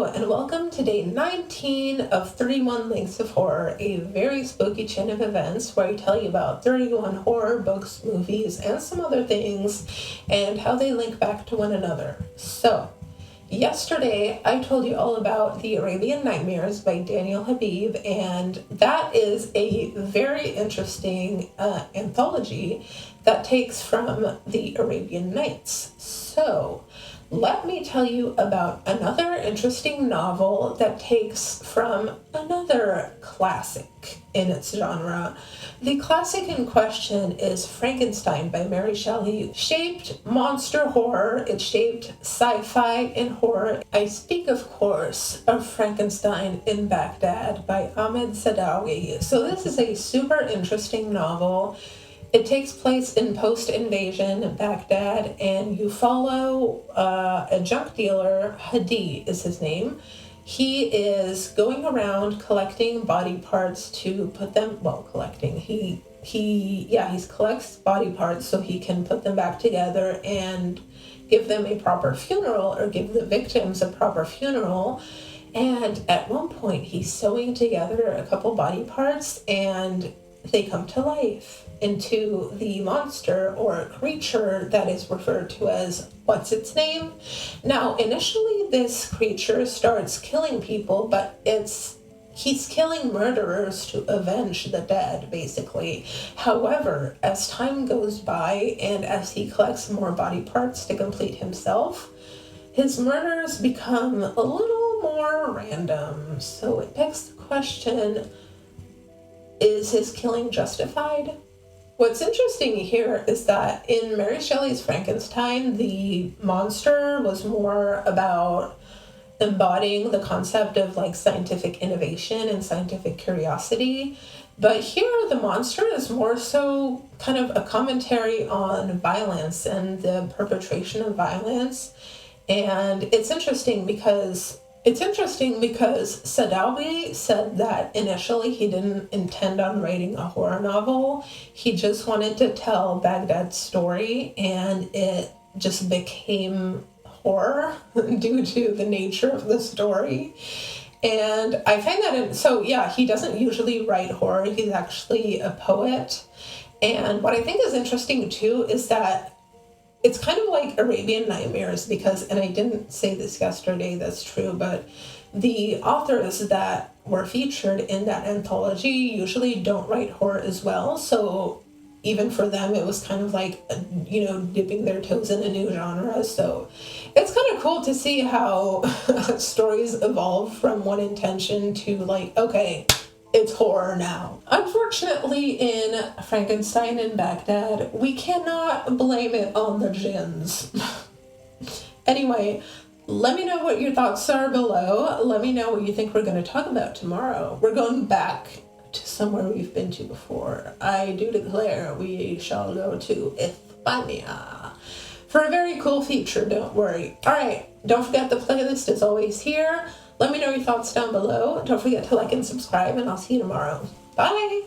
Hello, and welcome to day 19 of 31 Links of Horror, a very spooky chain of events where I tell you about 31 horror books, movies, and some other things, and how they link back to one another. So, yesterday I told you all about The Arabian Nightmares by Daniel Habib, and that is a very interesting anthology that takes from the Arabian Nights. So, let me tell you about another interesting novel that takes from another classic in its genre. The classic in question is Frankenstein by Mary Shelley. Shaped monster horror, it shaped sci-fi and horror. I speak, of course, of Frankenstein in Baghdad by Ahmed Saadawi. So this is a super interesting novel. It takes place in post-invasion Baghdad, and you follow a junk dealer. Hadi is his name. He is going around collecting body parts to put them, he collects body parts so he can put them back together and give them a proper funeral, or give the victims a proper funeral. And at one point, he's sewing together a couple body parts, and they come to life into the monster or creature that is referred to as Whatsitsname. Now, initially this creature starts killing people, but he's killing murderers to avenge the dead, basically. However, as time goes by and as he collects more body parts to complete himself, his murders become a little more random. So it begs the question, is his killing justified? What's interesting here is that in Mary Shelley's Frankenstein, the monster was more about embodying the concept of scientific innovation and scientific curiosity. But here the monster is more so kind of a commentary on violence and the perpetration of violence. And it's interesting because Saadawi said that initially he didn't intend on writing a horror novel. He just wanted to tell Baghdad's story, and it just became horror due to the nature of the story. And I find that he doesn't usually write horror. He's actually a poet. And what I think is interesting too is that it's kind of like Arabian Nightmares because, and I didn't say this yesterday, that's true, but the authors that were featured in that anthology usually don't write horror as well. So even for them, it was kind of like, dipping their toes in a new genre. So it's kind of cool to see how stories evolve from one intention to okay, it's horror now. Unfortunately, in Frankenstein in Baghdad, we cannot blame it on the jinns. Anyway, let me know what your thoughts are below. Let me know what you think we're going to talk about tomorrow. We're going back to somewhere we've been to before. I do declare we shall go to Hispania for a very cool feature, don't worry. Alright, don't forget the playlist is always here. Let me know your thoughts down below. Don't forget to like and subscribe, and I'll see you tomorrow. Bye!